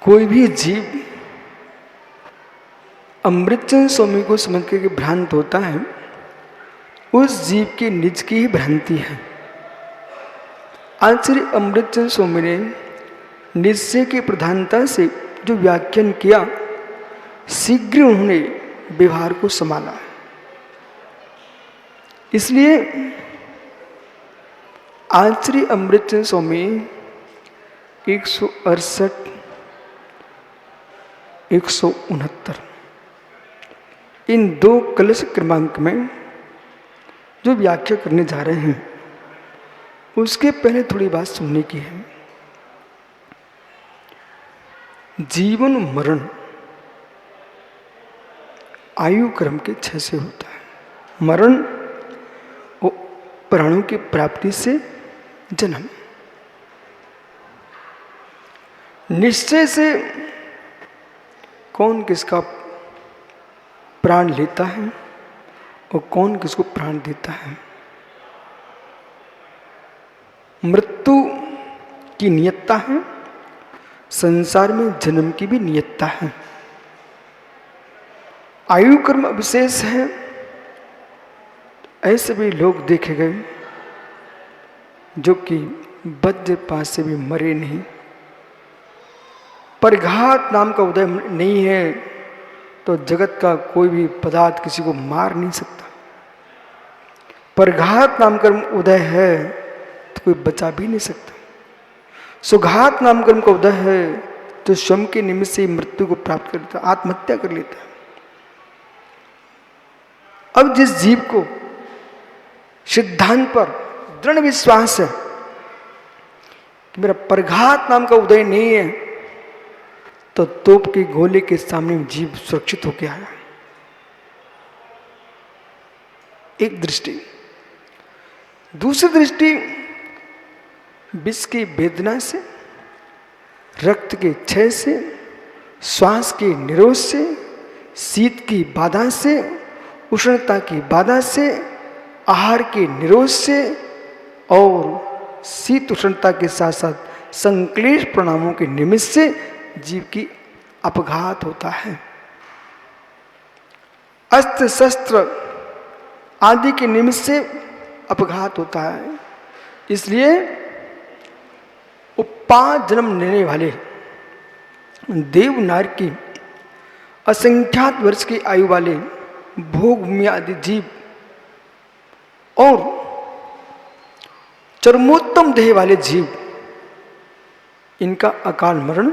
कोई भी जीव अमृतचंद स्वामी को समझ के भ्रांत होता है, उस जीव की निज की ही भ्रांति है। आचार्य अमृतचंद स्वामी ने निश्चय की प्रधानता से जो व्याख्यान किया, शीघ्र उन्होंने व्यवहार को संभाला। इसलिए आचार्य अमृतचंद स्वामी 168, 169 इन दो कलश क्रमांक में जो व्याख्या करने जा रहे हैं, उसके पहले थोड़ी बात सुनने की है। जीवन मरण आयु क्रम के 6 से होता है। मरण वो प्राणों की प्राप्ति से जन्म। निश्चय से कौन किसका प्राण लेता है और कौन किसको प्राण देता है। मृत्यु की नियतता है, संसार में जन्म की भी नियतता है। आयु कर्म विशेष है। ऐसे भी लोग देखे गए जो कि वज्रपात से भी मरे नहीं। परघात नाम का उदय नहीं है तो जगत का कोई भी पदार्थ किसी को मार नहीं सकता। परघात नाम कर्म उदय है तो कोई बचा भी नहीं सकता। सुघात नाम कर्म का उदय है तो स्वयं के निमित्त से मृत्यु को प्राप्त कर लेता, आत्महत्या कर लेता है। अब जिस जीव को सिद्धांत पर दृढ़ विश्वास है कि मेरा परघात नाम का उदय नहीं है, तो तोप के गोले के सामने जीव सुरक्षित होकर आया। एक दृष्टि। दूसरी दृष्टि, विष की वेदना से, रक्त के क्षय से, श्वास के निरोध से, शीत की बाधा से, उष्णता की बाधा से, आहार के निरोध से और शीत उष्णता के साथ साथ संक्लेश परिणामों के निमित्त से जीव की अपघात होता है। अस्त्र शस्त्र आदि के निमित्त से अपघात होता है। इसलिए 5 जन्म लेने वाले देवनार की असंख्यात वर्ष की आयु वाले भोग भूमि आदि जीव और चरमोत्तम देह वाले जीव, इनका अकाल मरण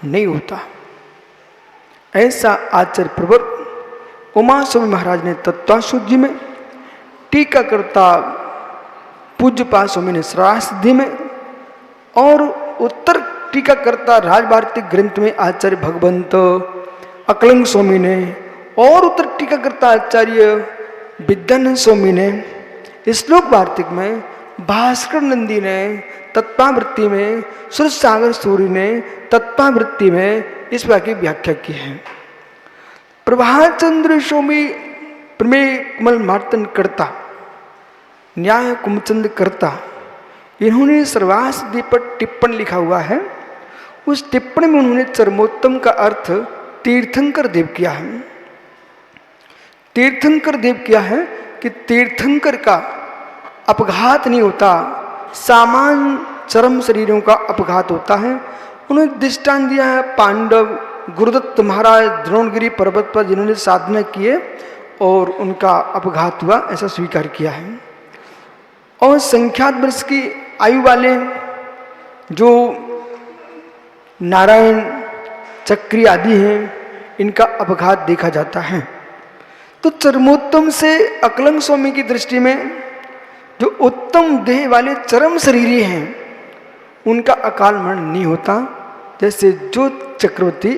नहीं होता। ऐसा आचार्य प्रवर उमा स्वामी महाराज ने तत्वाशुद्धि में, टीकाकर्ता पूज्यपाद स्वामी ने श्रासिद्धि में और उत्तर टीकाकर्ता राजभारती ग्रंथ में आचार्य भगवंत अकलंग स्वामी ने और उत्तर टीकाकर्ता आचार्य विद्यानंद स्वामी ने, श्लोक वार्तिक में भास्कर नंदी ने तत्वावृत्ति में, सूर्य सागर सूर्य ने तत्वावृत्ति में इस प्रकार की व्याख्या की है। प्रभात चंद्र स्वामी प्रमेय कमल मार्तन करता, न्याय कुमचंद करता, इन्होंने सर्वासिद्धि पर टिप्पण लिखा हुआ है। उस टिप्पणी में उन्होंने चरमोत्तम का अर्थ तीर्थंकर देव किया है। तीर्थंकर देव किया है कि तीर्थंकर का अपघात नहीं होता, सामान्य चरम शरीरों का अपघात होता है। उन्होंने दृष्टांत दिया है पांडव गुरुदत्त महाराज द्रोणगिरी पर्वत पर जिन्होंने साधना किए और उनका अपघात हुआ, ऐसा स्वीकार किया है। और संख्यात वर्ष की आयु वाले जो नारायण चक्री आदि हैं, इनका अपघात देखा जाता है। तो चरमोत्तम से अकलंग स्वामी की दृष्टि में जो उत्तम देह वाले चरम शरीरी हैं, उनका अकाल मरण नहीं होता। जैसे जो चक्रवर्ती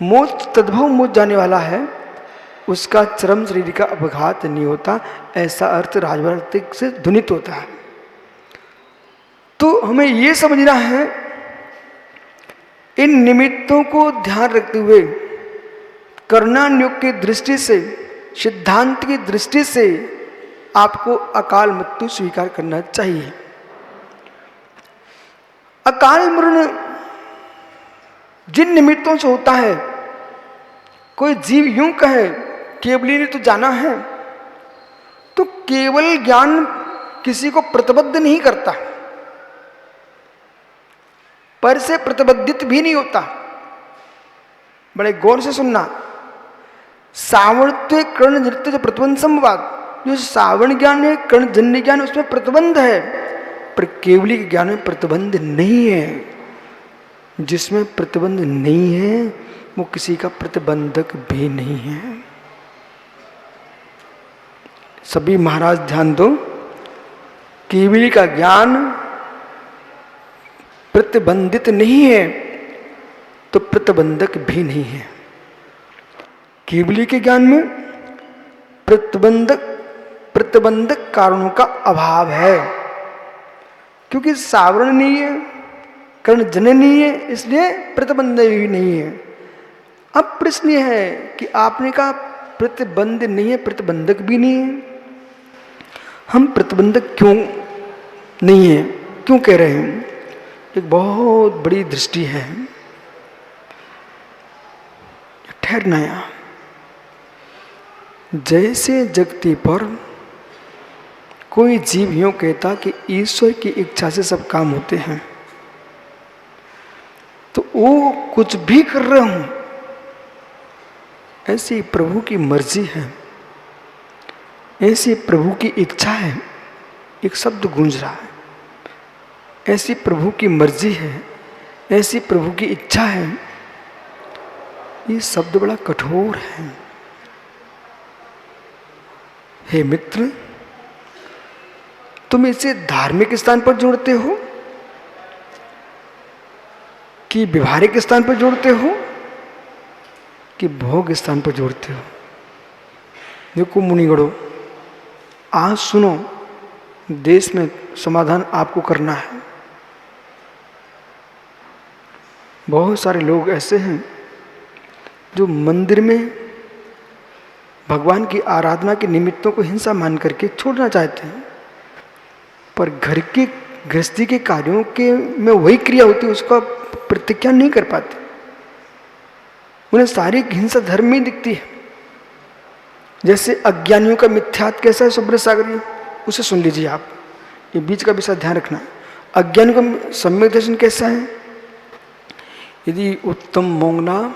मोक्ष तद्भव मोक्ष जाने वाला है, उसका चरम शरीर का अपघात नहीं होता, ऐसा अर्थ राजवार्तिक से ध्वनित होता है। तो हमें ये समझना है, इन निमित्तों को ध्यान रखते हुए कर्णानुयोग की दृष्टि से, सिद्धांत की दृष्टि से आपको अकाल मृत्यु स्वीकार करना चाहिए। अकाल मरण जिन निमित्तों से होता है, कोई जीव यूं कहे केवली ने तो जाना है, तो केवल ज्ञान किसी को प्रतिबद्ध नहीं करता, पर से प्रतिबद्धित भी नहीं होता। बड़े गौर से सुनना, सावर्त्य कर्ण नृत्य प्रतिबंध संवाद, जो सावर्ण ज्ञान है, कर्ण जन्य ज्ञान, उसमें प्रतिबंध है, पर केवली के ज्ञान में प्रतिबंध नहीं है। जिसमें प्रतिबंध नहीं है वो किसी का प्रतिबंधक भी नहीं है। सभी महाराज ध्यान दो, केवली का ज्ञान प्रतिबंधित नहीं है तो प्रतिबंधक भी नहीं है। केवली के ज्ञान में प्रतिबंधक कारणों का अभाव है, क्योंकि सावरण नहीं है, कर्णजन्य नहीं है, इसलिए प्रतिबंध भी नहीं है। अब प्रश्न यह है कि आपने कहा प्रतिबंध नहीं है, प्रतिबंधक भी नहीं है, हम प्रतिबंधक क्यों नहीं है, क्यों कह रहे हैं? एक बहुत बड़ी दृष्टि है, ठहरना यहाँ। जैसे जगती पर कोई जीव यूं कहता कि ईश्वर की इच्छा से सब काम होते हैं, तो वो कुछ भी कर रहा हूं, ऐसी प्रभु की मर्जी है, ऐसी प्रभु की इच्छा है। एक शब्द गूंज रहा है, ऐसी प्रभु की मर्जी है, ऐसी प्रभु की इच्छा है। ये शब्द बड़ा कठोर है। हे मित्र, तुम इसे धार्मिक स्थान पर जोड़ते हो कि व्यवहारिक स्थान पर जोड़ते हो कि भोग स्थान पर जोड़ते हो? देखो मुनिगणों, आज सुनो, देश में समाधान आपको करना है। बहुत सारे लोग ऐसे हैं जो मंदिर में भगवान की आराधना के निमित्तों को हिंसा मान करके छोड़ना चाहते हैं, पर घर के गृहस्थी के कार्यों के में वही क्रिया होती है, उसका प्रतिज्ञा नहीं कर पाते। उन्हें सारी हिंसा धर्म में दिखती है। जैसे अज्ञानियों का मिथ्यात्व कैसा है सुब्रत सागर, उसे सुन लीजिए आप, ये बीच का विषय ध्यान रखना। अज्ञानियों का सम्यक दर्शन कैसा है? यदि उत्तम मोंगना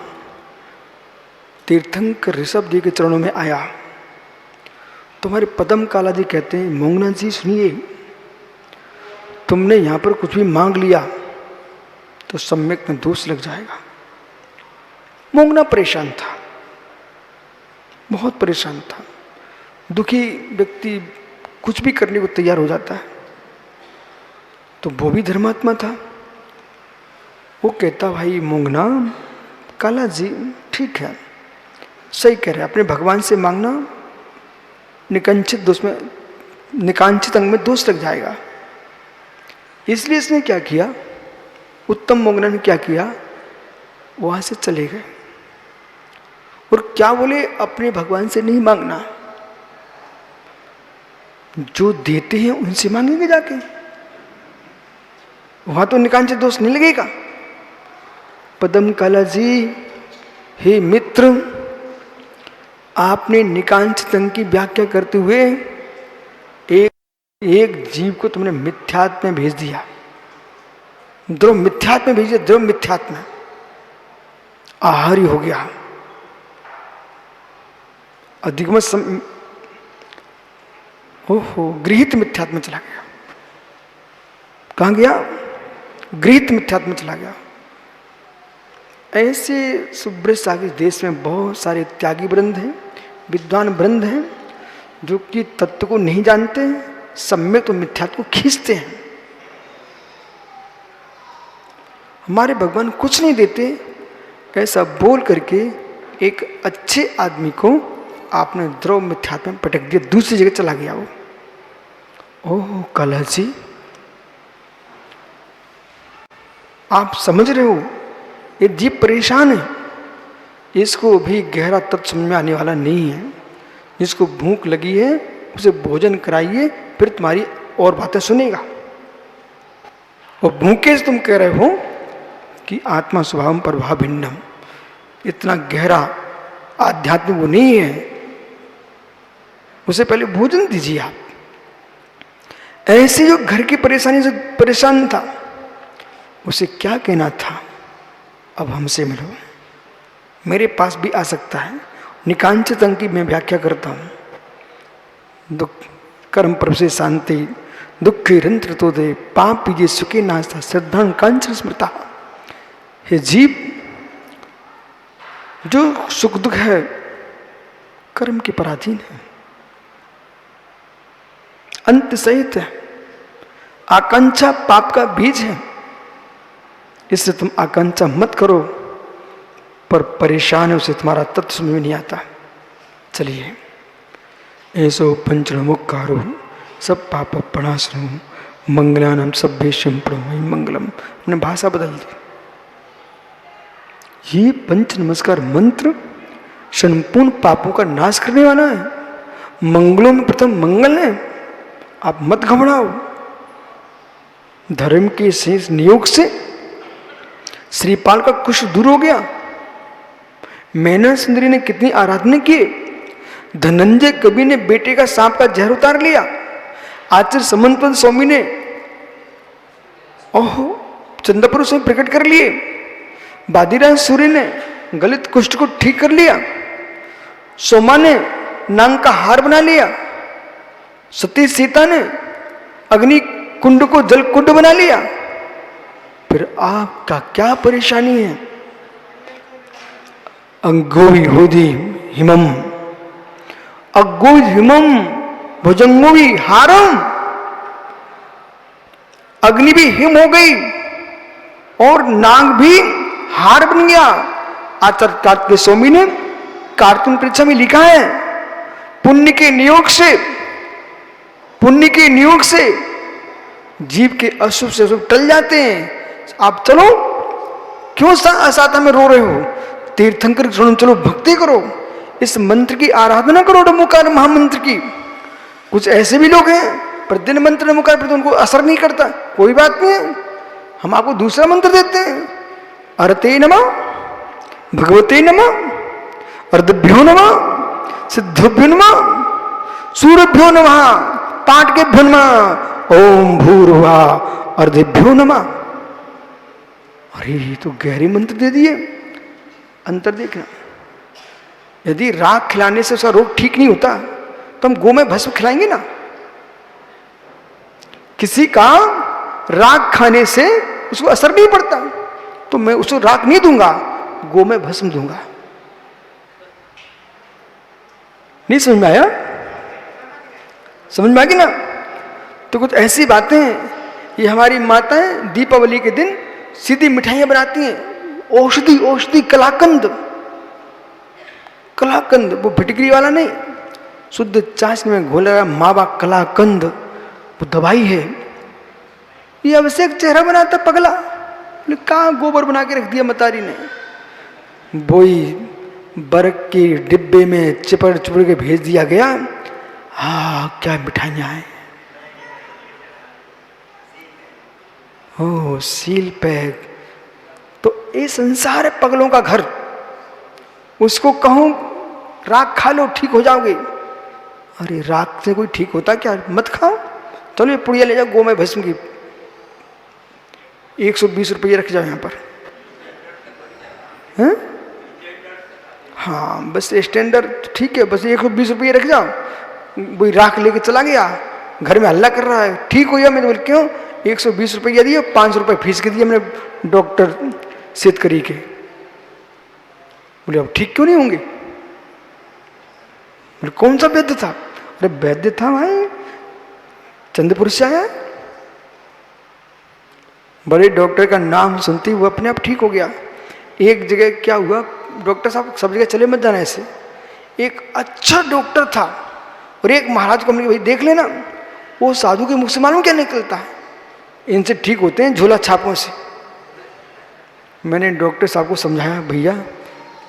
तीर्थंकर ऋषभ जी के चरणों में आया तो हमारे पदम काला जी कहते हैं, मोंगना जी सुनिए, तुमने यहां पर कुछ भी मांग लिया तो सम्यक में दोष लग जाएगा। मोंगना परेशान था, बहुत परेशान था। दुखी व्यक्ति कुछ भी करने को तैयार हो जाता है, तो वो भी धर्मात्मा था। वो कहता, भाई मोंगना, काला जी ठीक है, सही कह रहे हैं, अपने भगवान से मांगना, निकांक्षित दोष में, निकांक्षित अंग में दोष लग जाएगा। इसलिए इसने क्या किया, उत्तम मोंगना ने क्या किया, वहां से चले गए और क्या बोले, अपने भगवान से नहीं मांगना, जो देते हैं उनसे मांगेंगे जाके, वहां तो निकांक्षित दोष नहीं लगेगा। पदम काला जी, हे मित्र, आपने निकांक्षित अंग की व्याख्या करते हुए एक जीव को तुमने मिथ्यात्व में भेज दिया, द्रव मिथ्यात्व में भेजिए, द्रव मिथ्यात्व में आहारी हो गया। अधिगम ओहो, गृहित मिथ्यात्व में चला गया। कहां गया? गृहित मिथ्यात्व में चला गया। ऐसे सुब्रत सागर देश में बहुत सारे त्यागी वृंद हैं, विद्वान वृंद हैं, जो कि तत्व को नहीं जानते हैं, सम्यक तो मिथ्यात्व को खींचते हैं। हमारे भगवान कुछ नहीं देते, ऐसा बोल करके एक अच्छे आदमी को आपने द्रव मिथ्यात्व में पटक दिया, दूसरी जगह चला गया वो। ओह काला जी, आप समझ रहे हो, ये जीव परेशान है, इसको भी गहरा तत्व समझ में आने वाला नहीं है। जिसको भूख लगी है उसे भोजन कराइए, फिर तुम्हारी और बातें सुनेगा। और भूखे से तुम कह रहे हो कि आत्मा स्वभाव प्रभाव भिन्नम, इतना गहरा आध्यात्मिक वो नहीं है, उसे पहले भोजन दीजिए आप। ऐसे जो घर की परेशानी से परेशान था, उसे क्या कहना था, अब हमसे मिलो, मेरे पास भी आ सकता है। निकांचित अंक की मैं व्याख्या करता हूं। दुख कर्म प्रभ से शांति, दुख रंत्र तो दे, पाप पीजिए सुखे नास्ता, श्रद्धा कांचन स्मृता। हे जीव, जो सुख दुख है कर्म के पराधीन है, अंत सहित है। आकांक्षा पाप का बीज है, इससे तुम आकांक्षा मत करो, पर परेशान है उसे तुम्हारा तत्व समझ में नहीं आता। चलिए, ऐसो पंचमुखारो सब पाप प्रणाशनो मंगलानम सभ्येशम प्रणो मंगलम। हमने भाषा बदल दी। ये पंच नमस्कार मंत्र संपूर्ण पापों का नाश करने वाला है। मंगलों में प्रथम मंगल है, आप मत घबराओ। धर्म के शेष नियोग से श्रीपाल का कुश दूर हो गया। मैना सुंदरी ने कितनी आराधना की। धनंजय कवि ने बेटे का सांप का जहर उतार लिया। आचार्य समंतपद स्वामी ने ओहो चंद्रपुर से प्रकट कर लिए। बादीराज सूर्य ने गलित कुष्ठ को ठीक कर लिया। सोमा ने नांग का हार बना लिया। सती सीता ने अग्नि कुंड को जल कुंड बना लिया। फिर आपका क्या परेशानी है? अंगोवी होदी हिमम, अग्गो हिमम भुजंगोवी हारम। अग्नि भी हिम हो गई और नाग भी हार बन गया। आचार्य कार्तिकेय स्वामी ने कार्टून परीक्षा में लिखा है, पुण्य के नियोग से जीव के अशुभ से अशुभ टल जाते हैं। आप चलो, क्यों असाता में रो रहे हो? तीर्थंकर चलो, भक्ति करो, इस मंत्र की आराधना करो, नमोकार महामंत्र की। कुछ ऐसे भी लोग हैं प्रतिदिन मंत्र नमोकार पर तो उनको असर नहीं करता। कोई बात नहीं है, हम आपको दूसरा मंत्र देते हैं। अर्ते नमः, भगवते नमः, अर्धभ्यो नमः, सिद्धभ्यो नमः, सूर्यभ्यो नमः, ताटकेभ्यो नमः, ओम भूर्भुवः अर्धेभ्यो नमः। अरे ये तो गहरे मंत्र दे दिए। अंतर देखना, यदि राख खिलाने से उसका रोग ठीक नहीं होता तो हम गो में भस्म खिलाएंगे ना। किसी का राख खाने से उसको असर नहीं पड़ता तो मैं उसको राख नहीं दूंगा, गो में भस्म दूंगा। नहीं समझ में आया? समझ में आ गई ना? तो कुछ ऐसी बातें हैं। ये हमारी माताएं दीपावली के दिन सीधी मिठाइयां बनाती हैं। औषधि कलाकंद, वो फिटकरी वाला नहीं, शुद्ध चाशनी में घोला मावा कलाकंद, वो दवाई है। ये अभिषेक चेहरा बनाता पगला, कहाँ गोबर बना के रख दिया मतारी ने। बोई बर्फ के डिब्बे में चिपड़ के भेज दिया गया। हाँ क्या मिठाइयां हैं। ओ सील पैक। तो ये संसार है पगलों का घर। उसको कहूं राख खा लो ठीक हो जाओगे। अरे राख से कोई ठीक होता क्या? मत खाओ। चलो ये पुड़िया ले जाओ गो में भस्म की, 120 रुपये रख जाओ यहाँ पर। हैं? हाँ बस स्टैंडर्ड ठीक है, बस 120 रुपये रख जाओ। वही राख लेके चला गया, घर में हल्ला कर रहा है, ठीक हो गया। मैं बोल क्यों? 120 रुपये दिए, 5 रुपये फीस के दिए मैंने डॉक्टर सेतकरी के। बोले अब ठीक क्यों नहीं होंगे? बोले कौन सा वैद्य था? अरे वैद्य था भाई, चंद्रपुर से आया, बड़े डॉक्टर का नाम सुनते ही वो अपने आप ठीक हो गया। एक जगह क्या हुआ, डॉक्टर साहब सब जगह चले मत जाना ऐसे। एक अच्छा डॉक्टर था और एक महाराज को हमने भाई देख लेना, वो साधु के मुख से मालूम क्या निकलता है, इनसे ठीक होते हैं झोला छापों से। मैंने डॉक्टर साहब को समझाया, भैया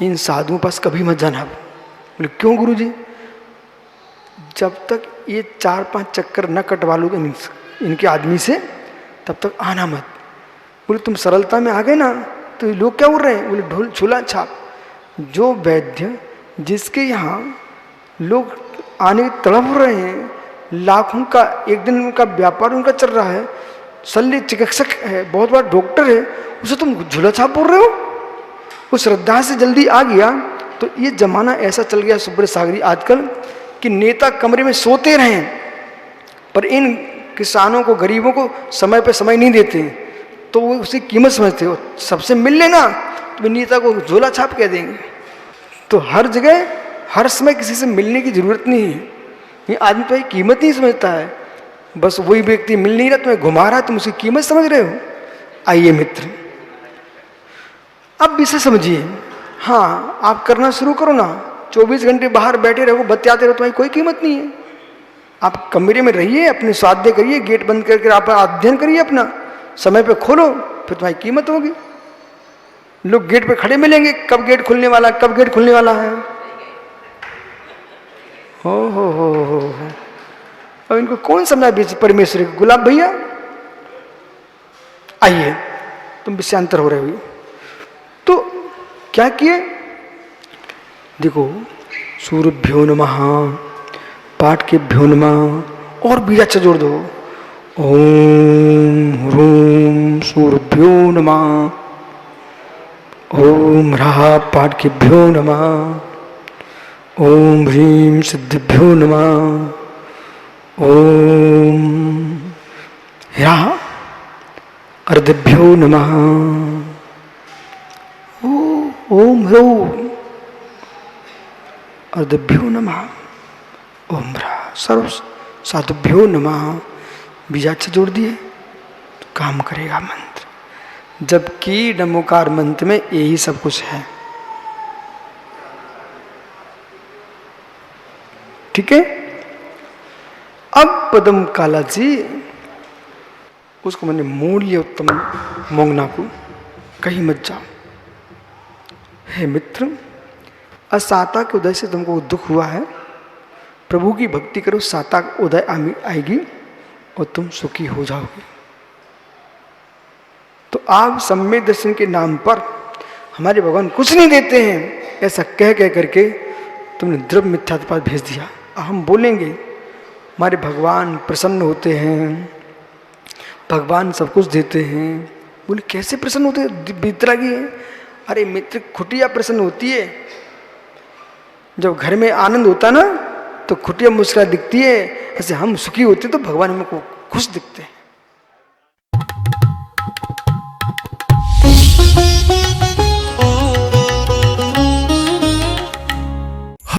इन साधुओं पास कभी मत जाना। बोले क्यों गुरुजी? जब तक ये 4-5 चक्कर न कटवा लो इनके आदमी से, तब तक आना मत। बोले तुम सरलता में आ गए ना, तो लोग क्या बोल रहे हैं? बोले ढोल झोला छाप। जो वैद्य जिसके यहाँ लोग आने की तड़प रहे हैं, लाखों का एक दिन उनका व्यापार उनका चल रहा है, शल्य चिकित्सक है, बहुत बड़ा डॉक्टर है, उसे तुम झोला छाप बोल रहे हो? वो श्रद्धा से जल्दी आ गया। तो ये जमाना ऐसा चल गया सुब्रत सागरी आजकल कि नेता कमरे में सोते रहें पर इन किसानों को, गरीबों को समय पे समय नहीं देते, तो वो उसकी कीमत समझते हो। सबसे मिल लेना तो नेता को झोला छाप कह देंगे। तो हर जगह हर समय किसी से मिलने की जरूरत नहीं है। ये आदमी तो कीमत नहीं समझता है, बस वही व्यक्ति मिल नहीं रहा, तुम्हें घुमा रहा है, तुम उसकी कीमत समझ रहे हो। आइए मित्र, अब इसे समझिए। हाँ, आप करना शुरू करो ना, 24 घंटे बाहर बैठे रहो, बतियाते रहो, तुम्हारी कोई कीमत नहीं है। आप कमरे में रहिए, अपने स्वाध्याय करिए, गेट बंद करके आप अध्ययन करिए, अपना समय पे खोलो, फिर तुम्हारी कीमत होगी। लोग गेट पे खड़े मिलेंगे, कब गेट खुलने वाला, कब गेट खुलने वाला है। हो। अब इनको कौन समझा परमेश्वर के? गुलाब भैया आइए, तुम विषयांतर हो रहे हो। तो क्या किए? देखो, सूर्यभ्यो नमः, पाठ के भ्यो नमः, और बीजा अच्छा जोड़ दो। ओम ह्रूम सूर्यभ्यो नमः, ओम रहा पाठ के भ्यो नमः, ओम ह्रीम सिद्धिभ्यो नमः, ओम ह्राः अर्धभ्यो नमः, ओम ह्रौ अर्धभ्यो नमः, ओम ह्राः सर्व साधुभ्यो नमः। बीजाक्ष जोड़ दिए तो काम करेगा मंत्र, जबकि नमोकार मंत्र में यही सब कुछ है। ठीक है। अब पदम काला जी, उसको मैंने मोड़ लिया उत्तम मोंगना को, कहीं मत जाओ। हे मित्र, असाता के उदय से तुमको दुख हुआ है, प्रभु की भक्ति करो, साता का उदय आएगी और तुम सुखी हो जाओगे। तो आप सम्यक दर्शन के नाम पर हमारे भगवान कुछ नहीं देते हैं, ऐसा कह करके तुमने द्रव्य मिथ्यात्वाद भेज दिया। हम बोलेंगे हमारे भगवान प्रसन्न होते हैं, भगवान सब कुछ देते हैं। बोले कैसे प्रसन्न होते हैं? वितरागी है। अरे मित्र, खुटिया प्रसन्न होती है। जब घर में आनंद होता ना तो खुटिया मुस्कुरा दिखती है। ऐसे हम सुखी होते तो भगवान हमको खुश दिखते हैं।